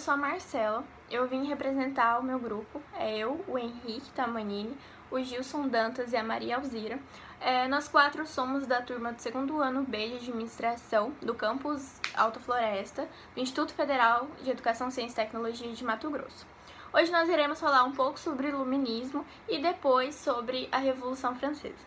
sou a Marcela, eu vim representar o meu grupo, eu, o Henrique Tamanini, o Gilson Dantas e a Maria Alzira. Nós quatro somos da turma do segundo ano B de Administração do campus Alta Floresta, do Instituto Federal de Educação, Ciência e Tecnologia de Mato Grosso. Hoje nós iremos falar um pouco sobre o Iluminismo e depois sobre a Revolução Francesa.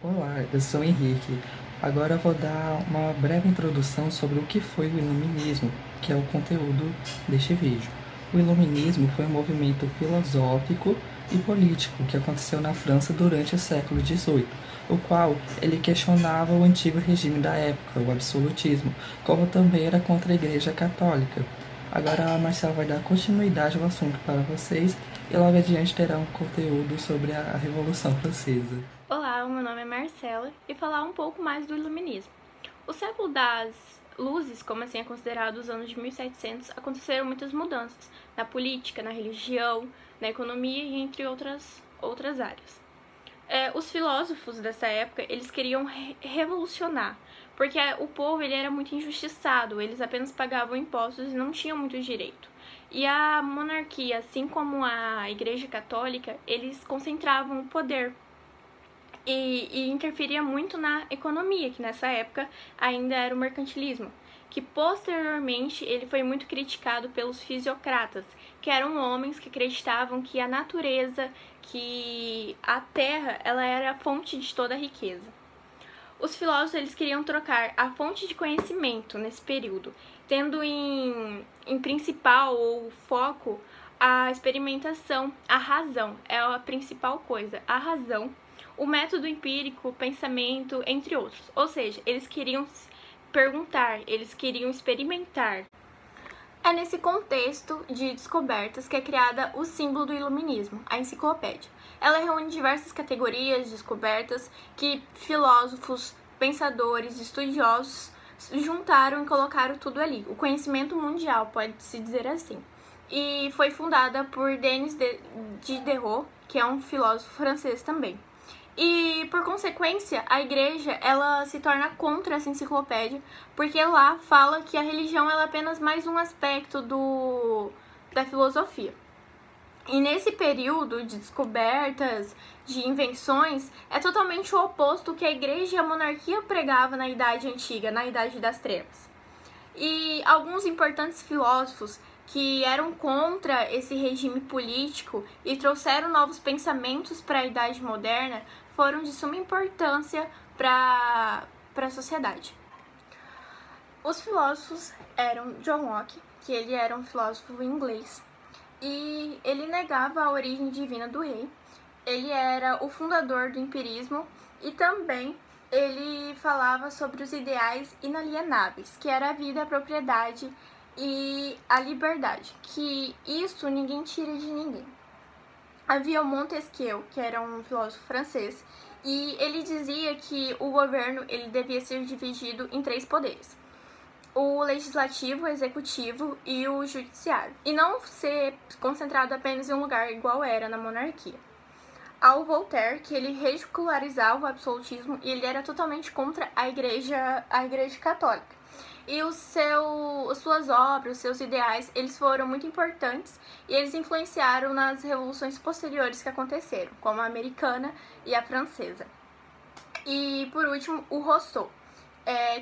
Olá, eu sou o Henrique. Agora eu vou dar uma breve introdução sobre o que foi o Iluminismo, que é o conteúdo deste vídeo. O Iluminismo foi um movimento filosófico e político que aconteceu na França durante o século XVIII, o qual ele questionava o antigo regime da época, o absolutismo, como também era contra a Igreja Católica. Agora a Marcela vai dar continuidade ao assunto para vocês e logo adiante terá um conteúdo sobre a Revolução Francesa. Olá, o meu nome é Marcela e falar um pouco mais do Iluminismo. O século das luzes, como assim é considerado os anos de 1700, aconteceram muitas mudanças na política, na religião, na economia e entre outras áreas. Os filósofos dessa época, eles queriam revolucionar, porque o povo ele era muito injustiçado, eles apenas pagavam impostos e não tinham muito direito. E a monarquia, assim como a Igreja Católica, eles concentravam o poder e interferia muito na economia, que nessa época ainda era o mercantilismo, que posteriormente ele foi muito criticado pelos fisiocratas, que eram homens que acreditavam que a natureza, que a terra, ela era a fonte de toda a riqueza. Os filósofos eles queriam trocar a fonte de conhecimento nesse período, tendo em principal ou foco a experimentação, a razão, é a principal coisa, a razão, o método empírico, o pensamento, entre outros. Ou seja, eles queriam perguntar, eles queriam experimentar. É nesse contexto de descobertas que é criada o símbolo do Iluminismo, a enciclopédia. Ela reúne diversas categorias de descobertas que filósofos, pensadores, estudiosos juntaram e colocaram tudo ali. O conhecimento mundial, pode-se dizer assim. E foi fundada por Denis Diderot, que é um filósofo francês também. E, por consequência, a igreja ela se torna contra essa enciclopédia, porque lá fala que a religião ela é apenas mais um aspecto da filosofia. E nesse período de descobertas, de invenções, é totalmente o oposto que a igreja e a monarquia pregava na Idade Antiga, na Idade das Trevas. E alguns importantes filósofos que eram contra esse regime político e trouxeram novos pensamentos para a Idade Moderna foram de suma importância para a sociedade. Os filósofos eram John Locke, que ele era um filósofo inglês, e ele negava a origem divina do rei. Ele era o fundador do empirismo e também ele falava sobre os ideais inalienáveis, que era a vida, a propriedade e a liberdade, que isso ninguém tira de ninguém. Havia o Montesquieu, que era um filósofo francês, e ele dizia que o governo ele devia ser dividido em 3 poderes: o legislativo, o executivo e o judiciário, e não ser concentrado apenas em um lugar igual era na monarquia. Ao Voltaire, que ele ridicularizava o absolutismo e ele era totalmente contra a igreja católica. E suas obras, os seus ideais, eles foram muito importantes e eles influenciaram nas revoluções posteriores que aconteceram, como a americana e a francesa. E, por último, o Rousseau,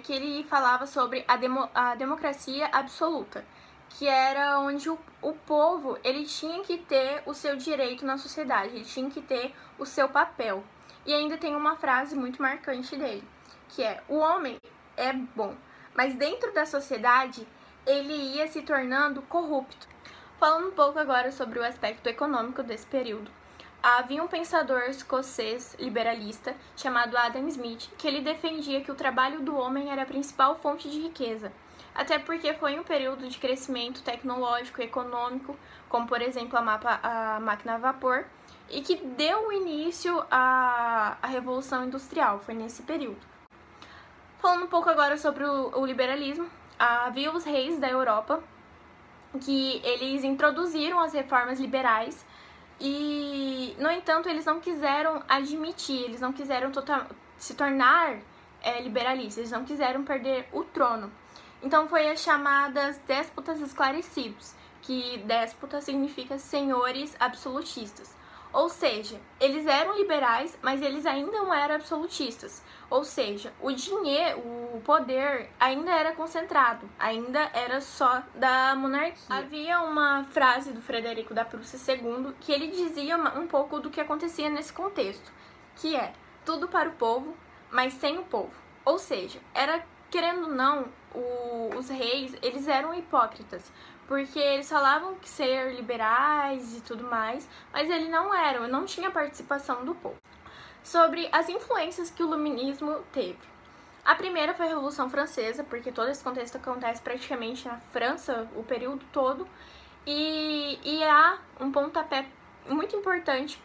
que ele falava sobre a democracia absoluta, que era onde o povo ele tinha que ter o seu direito na sociedade, ele tinha que ter o seu papel. E ainda tem uma frase muito marcante dele, que é: o homem é bom, mas dentro da sociedade ele ia se tornando corrupto. Falando um pouco agora sobre o aspecto econômico desse período, havia um pensador escocês liberalista chamado Adam Smith, que ele defendia que o trabalho do homem era a principal fonte de riqueza, até porque foi um período de crescimento tecnológico e econômico, como por exemplo a máquina a vapor, e que deu início à Revolução Industrial, foi nesse período. Falando um pouco agora sobre o liberalismo, havia os reis da Europa, que eles introduziram as reformas liberais e, no entanto, eles não quiseram admitir, eles não quiseram se tornar liberalistas, eles não quiseram perder o trono. Então foi as chamadas déspotas esclarecidos, que déspota significa senhores absolutistas. Ou seja, eles eram liberais, mas eles ainda não eram absolutistas. Ou seja, o dinheiro, o poder ainda era concentrado, ainda era só da monarquia. Havia uma frase do Frederico da Prússia II que ele dizia um pouco do que acontecia nesse contexto, que é tudo para o povo, mas sem o povo. Ou seja, era, querendo ou não, os reis, eles eram hipócritas, porque eles falavam que ser liberais e tudo mais, mas eles não tinha participação do povo. Sobre as influências que o iluminismo teve. A primeira foi a Revolução Francesa, porque todo esse contexto acontece praticamente na França, o período todo, e há um pontapé muito importante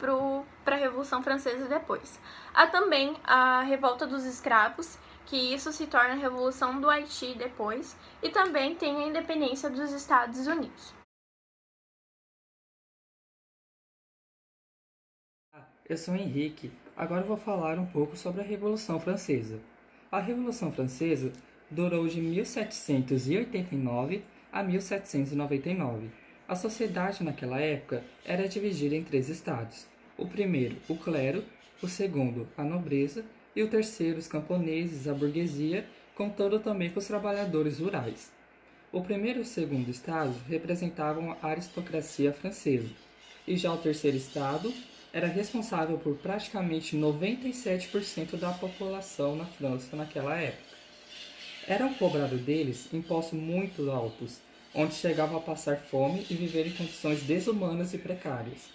para a Revolução Francesa depois. Há também a Revolta dos Escravos, que isso se torna a Revolução do Haiti depois, e também tem a independência dos Estados Unidos. Eu sou Henrique. Agora eu vou falar um pouco sobre a Revolução Francesa. A Revolução Francesa durou de 1789 a 1799. A sociedade naquela época era dividida em 3 estados. O primeiro, o clero, o segundo, a nobreza, e o terceiro, os camponeses, a burguesia, contando também com os trabalhadores rurais. O primeiro e o segundo estados representavam a aristocracia francesa, e já o terceiro estado era responsável por praticamente 97% da população na França naquela época. Eram cobrados deles impostos muito altos, onde chegavam a passar fome e viver em condições desumanas e precárias,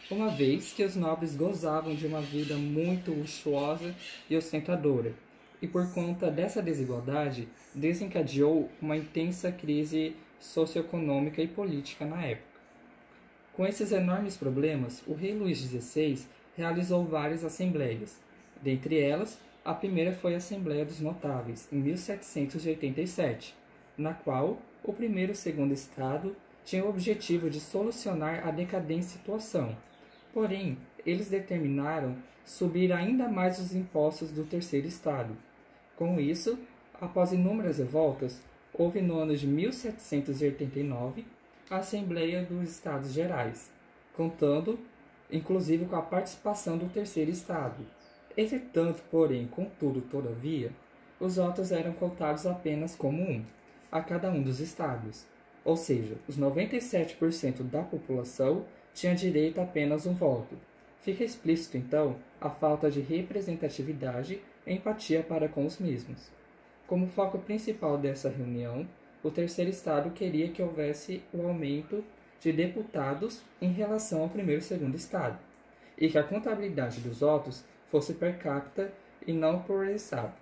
uma vez que os nobres gozavam de uma vida muito luxuosa e ostentadora, e por conta dessa desigualdade, desencadeou uma intensa crise socioeconômica e política na época. Com esses enormes problemas, o rei Luís XVI realizou várias assembleias. Dentre elas, a primeira foi a Assembleia dos Notáveis, em 1787, na qual o primeiro e o segundo estado tinham o objetivo de solucionar a decadente situação. Porém, eles determinaram subir ainda mais os impostos do terceiro estado. Com isso, após inúmeras revoltas, houve no ano de 1789 a Assembleia dos Estados Gerais, contando inclusive com a participação do terceiro estado. Entretanto, porém, contudo, todavia, os votos eram contados apenas como um, a cada um dos estados, ou seja, os 97% da população tinha direito a apenas um voto. Fica explícito, então, a falta de representatividade e empatia para com os mesmos. Como foco principal dessa reunião, o terceiro estado queria que houvesse o aumento de deputados em relação ao primeiro e segundo estado, e que a contabilidade dos votos fosse per capita e não por estado.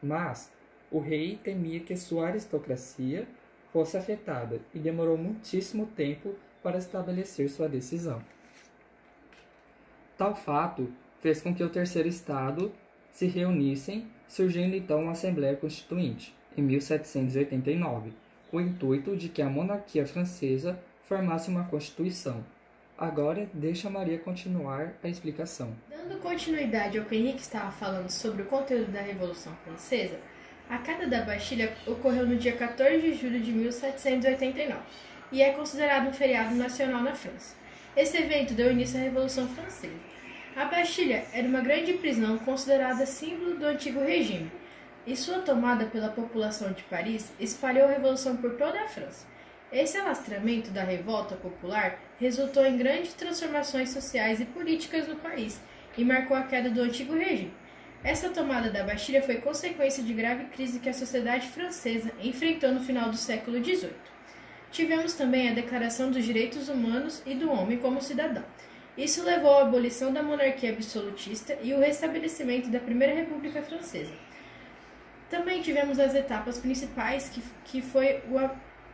Mas o rei temia que sua aristocracia fosse afetada e demorou muitíssimo tempo para estabelecer sua decisão. Tal fato fez com que o terceiro estado se reunissem, surgindo então uma Assembleia Constituinte, em 1789, com o intuito de que a monarquia francesa formasse uma Constituição. Agora, deixa a Maria continuar a explicação. Dando continuidade ao que o Henrique estava falando sobre o conteúdo da Revolução Francesa, a queda da Bastilha ocorreu no dia 14 de julho de 1789 e é considerado um feriado nacional na França. Esse evento deu início à Revolução Francesa. A Bastilha era uma grande prisão considerada símbolo do antigo regime, e sua tomada pela população de Paris espalhou a revolução por toda a França. Esse alastramento da revolta popular resultou em grandes transformações sociais e políticas no país e marcou a queda do antigo regime. Essa tomada da Bastilha foi consequência de grave crise que a sociedade francesa enfrentou no final do século XVIII. Tivemos também a Declaração dos Direitos Humanos e do Homem como Cidadão. Isso levou à abolição da monarquia absolutista e o restabelecimento da Primeira República Francesa. Também tivemos as etapas principais, que foi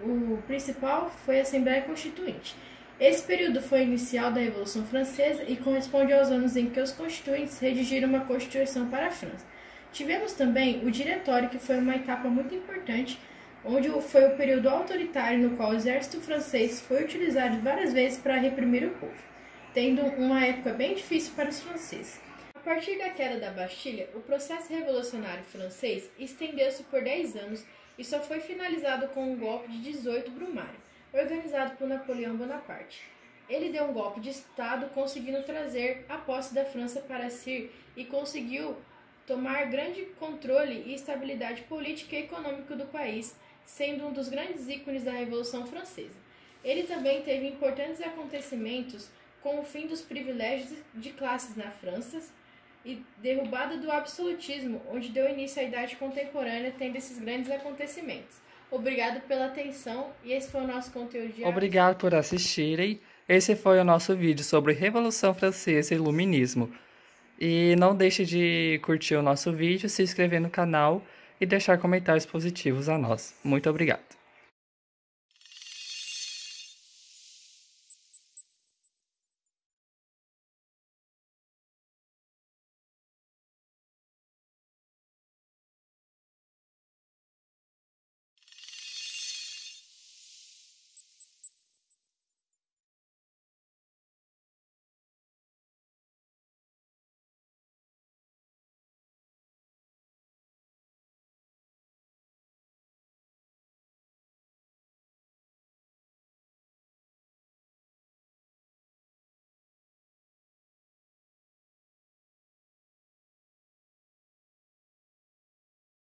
o principal foi a Assembleia Constituinte. Esse período foi inicial da Revolução Francesa e corresponde aos anos em que os constituintes redigiram uma Constituição para a França. Tivemos também o Diretório, que foi uma etapa muito importante, onde foi o período autoritário no qual o exército francês foi utilizado várias vezes para reprimir o povo, tendo uma época bem difícil para os franceses. partir da queda da Bastilha, o processo revolucionário francês estendeu-se por 10 anos e só foi finalizado com um golpe de 18 Brumário, organizado por Napoleão Bonaparte. Ele deu um golpe de Estado, conseguindo trazer a posse da França para si e conseguiu tomar grande controle e estabilidade política e econômica do país, sendo um dos grandes ícones da Revolução Francesa. Ele também teve importantes acontecimentos com o fim dos privilégios de classes na França e derrubada do absolutismo, onde deu início à Idade Contemporânea, tendo esses grandes acontecimentos. Obrigado pela atenção e esse foi o nosso conteúdo de Obrigado por assistirem. Esse foi o nosso vídeo sobre Revolução Francesa e Iluminismo. E não deixe de curtir o nosso vídeo, se inscrever no canal e deixar comentários positivos a nós. Muito obrigado.